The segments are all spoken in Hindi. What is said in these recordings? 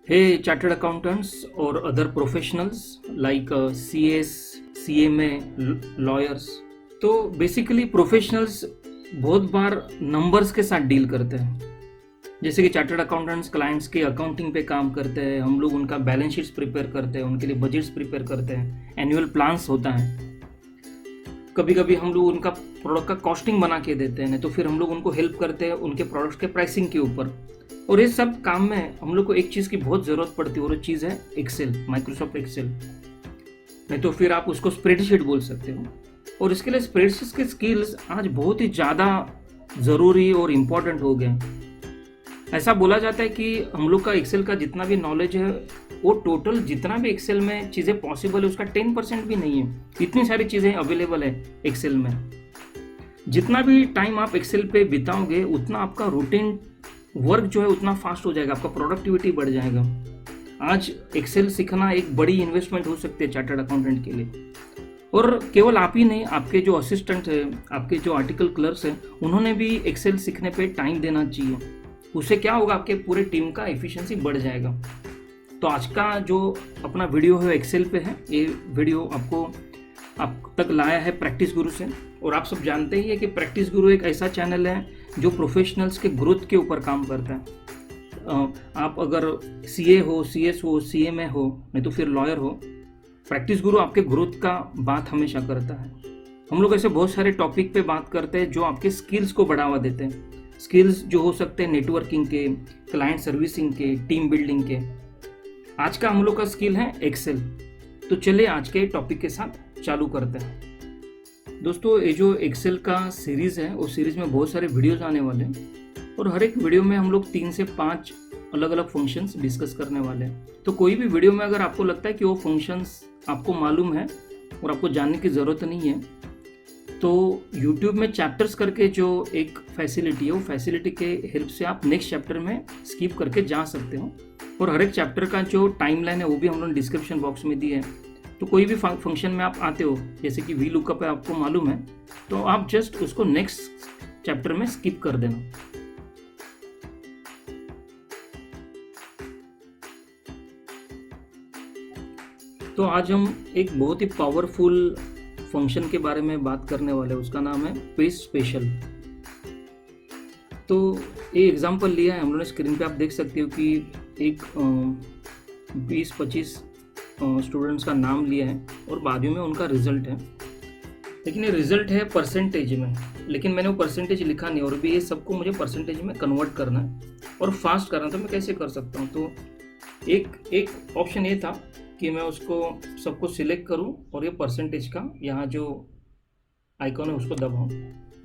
Hey, chartered accountants or other professionals like CAs, CMA, lawyers. तो बेसिकली प्रोफेशनल्स बहुत बार नंबर्स के साथ डील करते हैं। जैसे कि चार्टर्ड अकाउंटेंट्स क्लाइंट्स के अकाउंटिंग पे काम करते हैं, हम लोग उनका बैलेंस शीट्स प्रिपेयर करते हैं, उनके लिए बजट्स प्रिपेयर करते हैं, एनुअल प्लान्स होता है। कभी कभी हम लोग उनका प्रोडक्ट का कॉस्टिंग बना के देते हैं, तो फिर हम लोग उनको हेल्प करते हैं उनके प्रोडक्ट्स के प्राइसिंग के ऊपर। और ये सब काम में हम लोग को एक चीज़ की बहुत ज़रूरत पड़ती है और वो चीज़ है एक्सेल, माइक्रोसॉफ्ट एक्सेल। नहीं तो फिर आप उसको स्प्रेडशीट बोल सकते हो। और इसके लिए स्प्रेडशीट के स्किल्स आज बहुत ही ज़्यादा ज़रूरी और इम्पोर्टेंट हो गए। ऐसा बोला जाता है कि हम लोग का एक्सेल का जितना भी नॉलेज है वो टोटल जितना भी एक्सेल में चीज़ें पॉसिबल है उसका 10% भी नहीं है। इतनी सारी चीज़ें अवेलेबल है एक्सेल में। जितना भी टाइम आप एक्सेल पे बिताओगे उतना आपका रूटीन वर्क जो है उतना फास्ट हो जाएगा, आपका प्रोडक्टिविटी बढ़ जाएगा। आज एक्सेल सीखना एक बड़ी इन्वेस्टमेंट हो सकती है चार्टर्ड अकाउंटेंट के लिए। और केवल आप ही नहीं, आपके जो असिस्टेंट है, आपके जो आर्टिकल क्लर्क्स हैं, उन्होंने भी एक्सेल सीखने पे टाइम देना चाहिए। उससे क्या होगा, आपके पूरे टीम का एफिशिएंसी बढ़ जाएगा। तो आज का जो अपना वीडियो है एक्सेल पे है। ये वीडियो आप तक लाया है प्रैक्टिस गुरु से। और आप सब जानते ही है कि प्रैक्टिस गुरु एक ऐसा चैनल है जो प्रोफेशनल्स के ग्रोथ के ऊपर काम करता है। आप अगर सीए हो, सीएस हो, सीएमए हो, नहीं तो फिर लॉयर हो, प्रैक्टिस गुरु आपके ग्रोथ का बात हमेशा करता है। हम लोग ऐसे बहुत सारे टॉपिक पे बात करते हैं जो आपके स्किल्स को बढ़ावा देते हैं। स्किल्स जो हो सकते हैं नेटवर्किंग के, क्लाइंट सर्विसिंग के, टीम बिल्डिंग के। आज का हम लोग का स्किल है एक्सेल। तो चलिए आज के टॉपिक के साथ चालू करते हैं। दोस्तों, ये जो एक्सेल का सीरीज़ है उस सीरीज़ में बहुत सारे वीडियोस आने वाले हैं और हर एक वीडियो में हम लोग 3 से 5 अलग अलग फंक्शंस डिस्कस करने वाले हैं। तो कोई भी वीडियो में अगर आपको लगता है कि वो फंक्शंस आपको मालूम है और आपको जानने की ज़रूरत नहीं है, तो YouTube में चैप्टर्स करके जो एक फैसिलिटी है, वो फैसिलिटी के हेल्प से आप नेक्स्ट चैप्टर में स्किप करके जा सकते हो। और हर एक चैप्टर का जो टाइमलाइन है वो भी हम लोगों ने डिस्क्रिप्शन बॉक्स में दी है। तो कोई भी फंक्शन में आप आते हो, जैसे कि वी लुकअप है, आपको मालूम है, तो आप जस्ट उसको नेक्स्ट चैप्टर में स्किप कर देना। तो आज हम एक बहुत ही पावरफुल फंक्शन के बारे में बात करने वाले हैं। उसका नाम है पेस्ट स्पेशल। तो ये एग्जांपल लिया है हम लोगों ने, स्क्रीन पे आप देख सकते हो कि एक 20-25 स्टूडेंट्स का नाम लिया है और बाद में उनका रिजल्ट है। लेकिन ये रिजल्ट है परसेंटेज में, लेकिन मैंने वो परसेंटेज लिखा नहीं और भी ये सबको मुझे परसेंटेज में कन्वर्ट करना है और फास्ट करना। तो मैं कैसे कर सकता हूँ? तो एक ऑप्शन ये था कि मैं उसको सबको सिलेक्ट करूं और ये परसेंटेज का यहाँ जो आइकॉन है उसको दबाऊं।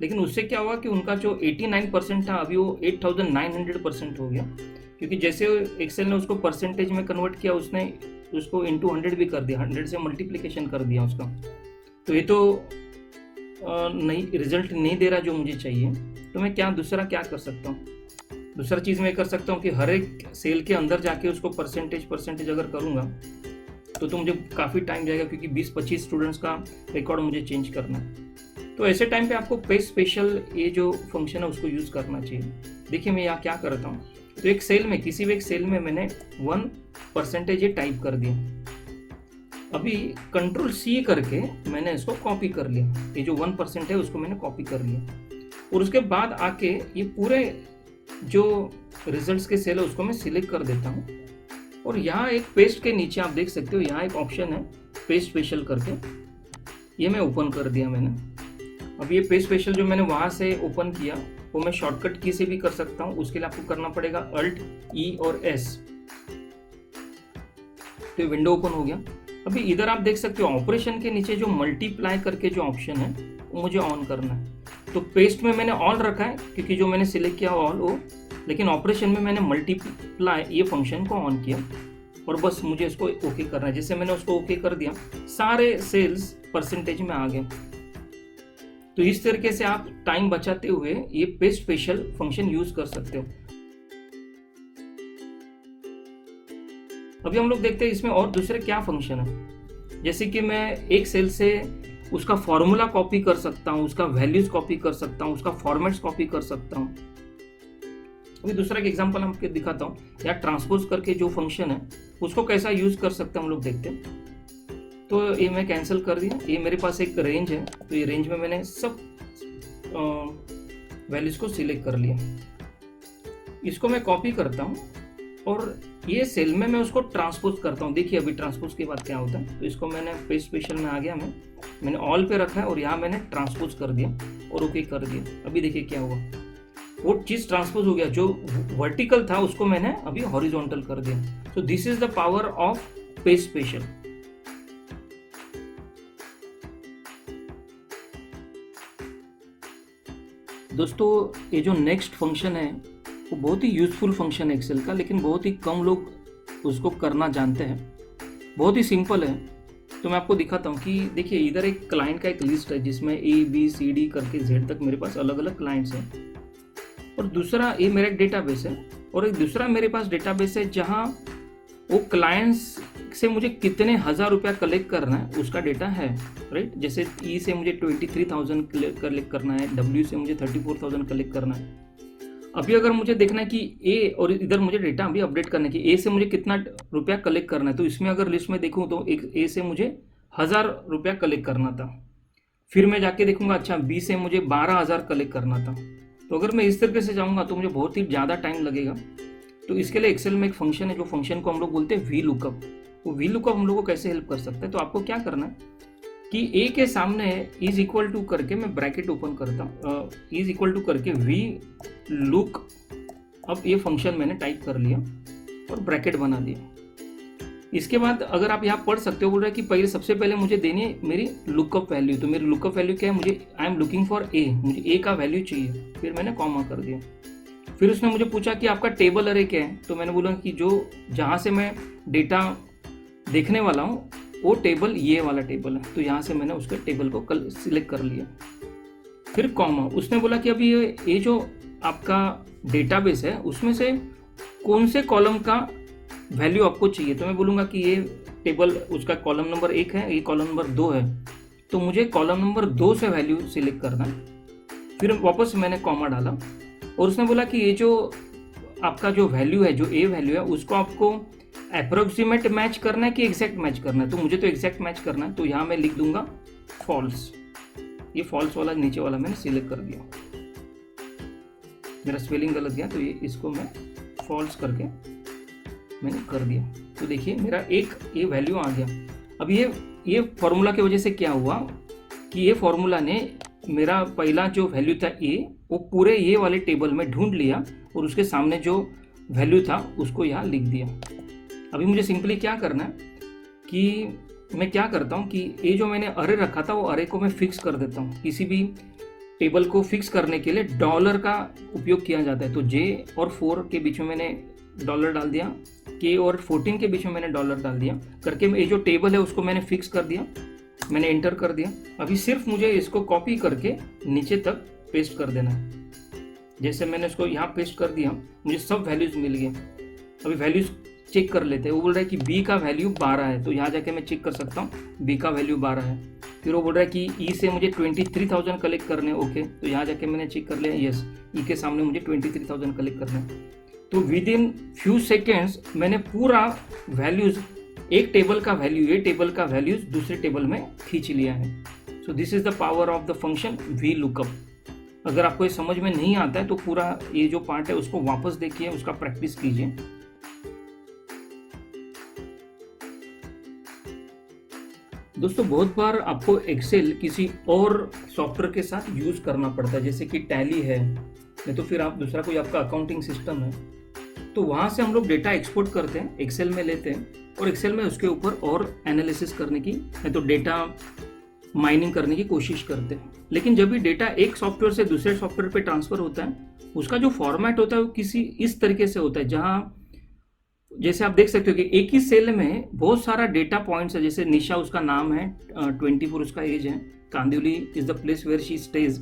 लेकिन उससे क्या हुआ कि उनका जो 89% था अभी वो 8900% हो गया, क्योंकि जैसे एक्सेल ने उसको परसेंटेज में कन्वर्ट किया, उसने उसको इंटू 100 भी कर दिया, 100 से मल्टीप्लिकेशन कर दिया उसका। तो ये तो नहीं, रिजल्ट नहीं दे रहा जो मुझे चाहिए। तो मैं दूसरा क्या कर सकता हूँ? दूसरा चीज़ मैं कर सकता हूँ कि हर एक सेल के अंदर जाके उसको परसेंटेज अगर करूँगा तो मुझे काफ़ी टाइम जाएगा, क्योंकि 20-25 स्टूडेंट्स का रिकॉर्ड मुझे चेंज करना है। तो ऐसे टाइम पे आपको पेस्ट स्पेशल ये जो फंक्शन है उसको यूज़ करना चाहिए। देखिए मैं यहाँ क्या करता हूँ, तो एक सेल में, किसी भी एक सेल में मैंने 1% ये टाइप कर दिया। अभी कंट्रोल C करके मैंने इसको कॉपी कर लिया। ये जो 1% है उसको मैंने कॉपी कर लिया और उसके बाद आके ये पूरे जो रिजल्ट्स के सेल है उसको मैं सिलेक्ट कर देता हूँ। और यहाँ एक पेस्ट के नीचे आप देख सकते हो, यहाँ एक ऑप्शन है पेस्ट स्पेशल करके, ये मैं ओपन कर दिया मैंने। अब ये पेस्ट स्पेशल जो मैंने वहाँ से ओपन किया वो मैं शॉर्टकट की से भी कर सकता हूँ। उसके लिए आपको करना पड़ेगा Alt E और S। तो ये विंडो ओपन हो गया। अभी इधर आप देख सकते हो ऑपरेशन के नीचे जो मल्टीप्लाई करके जो ऑप्शन है वो मुझे ऑन करना है। तो पेस्ट में मैंने ऑल रखा है क्योंकि जो मैंने सिलेक्ट किया ऑल वो, लेकिन ऑपरेशन में मैंने मल्टीप्लाई ये फंक्शन को ऑन किया और बस मुझे इसको ओके करना है। जैसे मैंने उसको ओके कर दिया, सारे सेल्स परसेंटेज में आ गए। तो इस तरीके से आप टाइम बचाते हुए ये पेस्ट स्पेशल फंक्शन यूज कर सकते हो। अभी हम लोग देखते हैं इसमें और दूसरे क्या फंक्शन है। जैसे कि मैं एक सेल से उसका फॉर्मूला कॉपी कर सकता हूँ, उसका वैल्यूज कॉपी कर सकता हूँ, उसका फॉर्मेट्स कॉपी कर सकता हूँ। अभी दूसरा एक एग्जांपल हम आपको दिखाता हूँ। या ट्रांसपोज करके जो फंक्शन है उसको कैसा यूज कर सकते हैं हम लोग देखते हैं। तो ये मैं कैंसिल कर दिया। ये मेरे पास एक रेंज है, तो ये रेंज में मैंने सब वैल्यूज को सिलेक्ट कर लिया। इसको मैं कॉपी करता हूँ और ये सेल में मैं उसको ट्रांसपोज करता हूँ। देखिए अभी ट्रांसपोज के बाद क्या होता है। तो इसको मैंने पेस्ट स्पेशल में आ गया, मैंने ऑल पे रखा है और यहाँ मैंने ट्रांसपोज कर दिया और ओके कर दिया। अभी देखिए क्या हुआ, वो चीज ट्रांसपोज हो गया। जो वर्टिकल था उसको मैंने अभी हॉरिजॉन्टल कर दिया। So this is the power of paste special. दोस्तों ये जो नेक्स्ट फंक्शन है वो बहुत ही यूजफुल फंक्शन है एक्सेल का, लेकिन बहुत ही कम लोग उसको करना जानते हैं। बहुत ही सिंपल है, तो मैं आपको दिखाता हूँ कि देखिए इधर एक क्लाइंट का एक लिस्ट है जिसमें A B C D करके Z तक मेरे पास अलग अलग क्लाइंट्स हैं। और दूसरा ये मेरा एक डेटाबेस है और एक दूसरा मेरे पास डेटाबेस है जहाँ वो क्लाइंट्स से मुझे कितने हज़ार रुपया कलेक्ट करना है उसका डेटा है, राइट। जैसे E से मुझे 23,000 कलेक्ट करना है, W से मुझे 34,000 कलेक्ट करना है। अभी अगर मुझे देखना है कि A, और इधर मुझे डेटा अभी अपडेट करने की A से मुझे कितना रुपया कलेक्ट करना है, तो इसमें अगर लिस्ट में देखूँ तो एक A से मुझे 1,000 रुपया कलेक्ट करना था। फिर मैं जाके देखूंगा अच्छा B से मुझे 12,000 कलेक्ट करना था। तो अगर मैं इस तरीके से जाऊंगा तो मुझे बहुत ही ज़्यादा टाइम लगेगा। तो इसके लिए एक्सेल में एक फंक्शन है, जो फंक्शन को हम लोग बोलते हैं वी लुकअप। वो वी लुकअप हम लोग को कैसे हेल्प कर सकता है, तो आपको क्या करना है कि A के सामने इज इक्वल टू करके मैं ब्रैकेट ओपन करता हूँ, इज इक्वल टू करके वी लुक। अब ये फंक्शन मैंने टाइप कर लिया और ब्रैकेट बना दिया। इसके बाद अगर आप यहाँ पढ़ सकते हो, बोल रहा है कि पहले सबसे पहले मुझे देनी है मेरी लुकअप वैल्यू। तो मेरी लुकअप वैल्यू क्या है, मुझे I am looking for A, मुझे A का वैल्यू चाहिए। फिर मैंने कॉमा कर दिया। फिर उसने मुझे पूछा कि आपका टेबल अरे क्या है, तो मैंने बोला कि जो जहाँ से मैं डेटा देखने वाला हूँ वो टेबल ये वाला टेबल है। तो यहाँ से मैंने उसके टेबल को सिलेक्ट कर लिया। फिर कॉमा। उसने बोला कि अभी ये जो आपका डेटाबेस है उसमें से कौन से कॉलम का वैल्यू आपको चाहिए। तो मैं बोलूँगा कि ये टेबल उसका कॉलम नंबर 1 है, ये कॉलम नंबर 2 है, तो मुझे कॉलम नंबर 2 से वैल्यू सिलेक्ट करना है। फिर वापस मैंने कॉमा डाला और उसने बोला कि ये जो आपका जो वैल्यू है, जो A वैल्यू है, उसको आपको अप्रोक्सीमेट मैच करना है कि एग्जैक्ट मैच करना है। तो मुझे तो एग्जैक्ट मैच करना है, तो यहाँ मैं लिख दूंगा फॉल्स। ये फॉल्स वाला नीचे वाला मैंने सिलेक्ट कर दिया। मेरा स्पेलिंग गलत गया तो ये इसको मैं फॉल्स करके मैंने कर दिया। तो देखिए मेरा एक ये वैल्यू आ गया। अब ये फॉर्मूला की वजह से क्या हुआ कि ये फॉर्मूला ने मेरा पहला जो वैल्यू था A, वो पूरे ये वाले टेबल में ढूंढ लिया और उसके सामने जो वैल्यू था उसको यहाँ लिख दिया। अभी मुझे सिंपली क्या करना है कि मैं क्या करता हूँ कि ये जो मैंने अरे रखा था वो अरे को मैं फिक्स कर देता हूँ। किसी भी टेबल को फिक्स करने के लिए डॉलर का उपयोग किया जाता है। तो J और 4 के बीच में मैंने डॉलर डाल दिया, K और 14 के बीच में मैंने डॉलर डाल दिया करके ये जो टेबल है उसको मैंने फिक्स कर दिया। मैंने एंटर कर दिया। अभी सिर्फ मुझे इसको कॉपी करके नीचे तक पेस्ट कर देना है। जैसे मैंने इसको यहाँ पेस्ट कर दिया, मुझे सब वैल्यूज मिल गए। अभी वैल्यूज चेक कर लेते हैं। वो बोल रहा है कि B का वैल्यू 12 है, तो यहाँ जाके मैं चेक कर सकता हूँ B का वैल्यू 12 है। फिर वो बोल रहा है कि E से मुझे 23,000 कलेक्ट करने, ओके, तो यहाँ जाके मैंने चेक कर लिया, यस, E के सामने मुझे 23,000 कलेक्ट करना है। तो विद इन फ्यू सेकेंड्स मैंने पूरा वैल्यूज, एक टेबल का वैल्यू, ये टेबल का वैल्यूज दूसरे टेबल में खींच लिया है। So this is the power of the function V lookup. अगर आपको ये समझ में नहीं आता है तो पूरा ये जो पार्ट है उसको वापस देखिए, उसका प्रैक्टिस कीजिए। दोस्तों बहुत बार आपको एक्सेल किसी और सॉफ्टवेयर के साथ यूज करना पड़ता है, जैसे कि टैली है, नहीं तो फिर आप दूसरा कोई आपका अकाउंटिंग सिस्टम है, तो वहाँ से हम लोग डेटा एक्सपोर्ट करते हैं, एक्सेल में लेते हैं और एक्सेल में उसके ऊपर और एनालिसिस करने की, नहीं तो डेटा माइनिंग करने की कोशिश करते हैं। लेकिन जब भी डेटा एक सॉफ्टवेयर से दूसरे सॉफ्टवेयर पे ट्रांसफर होता है, उसका जो फॉर्मेट होता है वो किसी इस तरीके से होता है, जहाँ जैसे आप देख सकते हो कि एक ही सेल में बहुत सारा डेटा पॉइंट्स है। जैसे निशा उसका नाम है, 24 उसका एज है, Kandivali is the place where she stage.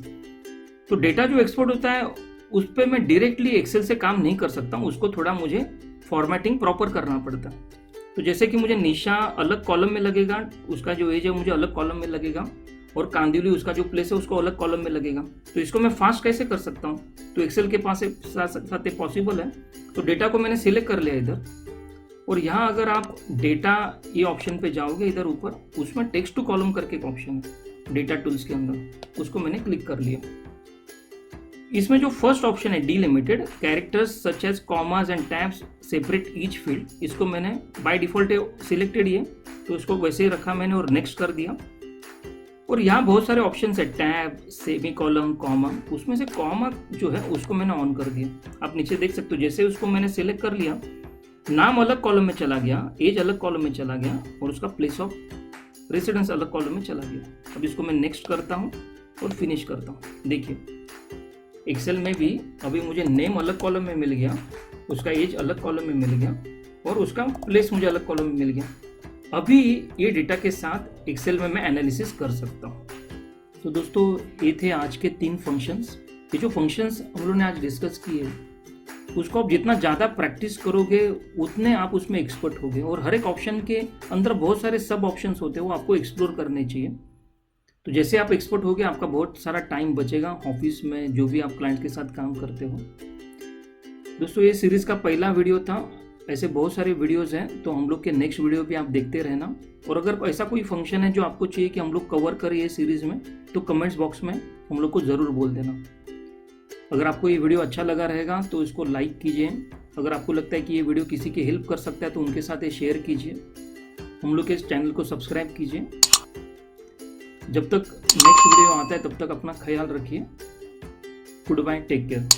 तो डेटा जो एक्सपोर्ट होता है उस पर मैं डायरेक्टली एक्सेल से काम नहीं कर सकता हूँ, उसको थोड़ा मुझे फॉर्मेटिंग प्रॉपर करना पड़ता है। तो जैसे कि मुझे निशा अलग कॉलम में लगेगा, उसका जो एज है मुझे अलग कॉलम में लगेगा, और कांदिवली उसका जो प्लेस है उसको अलग कॉलम में लगेगा। तो इसको मैं फास्ट कैसे कर सकता हूँ, तो एक्सेल के पास साथ पॉसिबल है। तो डेटा को मैंने सिलेक्ट कर लिया इधर, और यहाँ अगर आप डेटा ये ऑप्शन पे जाओगे इधर ऊपर, उसमें टेक्स्ट टू कॉलम करके एक ऑप्शन है डेटा टूल्स के अंदर, उसको मैंने क्लिक कर लिया। इसमें जो फर्स्ट ऑप्शन है delimited characters such as commas and tabs separate each field, इसको मैंने बाय डिफॉल्ट सिलेक्टेड ही है तो इसको वैसे ही रखा मैंने और नेक्स्ट कर दिया। और यहाँ बहुत सारे ऑप्शन है, टैब, सेमी कॉलम, कॉमा, उसमें से कॉमा जो है उसको मैंने ऑन कर दिया। आप नीचे देख सकते हो जैसे उसको मैंने सिलेक्ट कर लिया, नाम अलग कॉलम में चला गया, एज अलग कॉलम में चला गया और उसका प्लेस ऑफ रेसिडेंस अलग कॉलम में चला गया। अब इसको मैं नेक्स्ट करता हूँ और फिनिश करता हूँ। देखिए एक्सेल में भी अभी मुझे नेम अलग कॉलम में मिल गया, उसका एज अलग कॉलम में मिल गया और उसका प्लेस मुझे अलग कॉलम में मिल गया। अभी ये डेटा के साथ एक्सेल में मैं एनालिसिस कर सकता हूँ। तो दोस्तों ये थे आज के 3 फंक्शंस। ये जो फंक्शंस हम लोगों ने आज डिस्कस किए उसको आप जितना ज़्यादा प्रैक्टिस करोगे उतने आप उसमें एक्सपर्ट होगे। और हर एक ऑप्शन के अंदर बहुत सारे सब ऑप्शंस होते हैं, वो आपको एक्सप्लोर करने चाहिए। तो जैसे आप एक्सपर्ट होगे आपका बहुत सारा टाइम बचेगा ऑफिस में, जो भी आप क्लाइंट के साथ काम करते हो। दोस्तों ये सीरीज़ का पहला वीडियो था, ऐसे बहुत सारे वीडियोस हैं, तो हम लोग के नेक्स्ट वीडियो भी आप देखते रहना। और अगर ऐसा कोई फंक्शन है जो आपको चाहिए कि हम लोग कवर करें ये सीरीज़ में, तो कमेंट्स बॉक्स में हम लोग को ज़रूर बोल देना। अगर आपको ये वीडियो अच्छा लगा रहेगा तो इसको लाइक कीजिए। अगर आपको लगता है कि ये वीडियो किसी की हेल्प कर सकता है तो उनके साथ ये शेयर कीजिए। हम लोग के इस चैनल को सब्सक्राइब कीजिए। जब तक नेक्स्ट वीडियो आता है तब तक अपना ख्याल रखिए। Good bye, take care.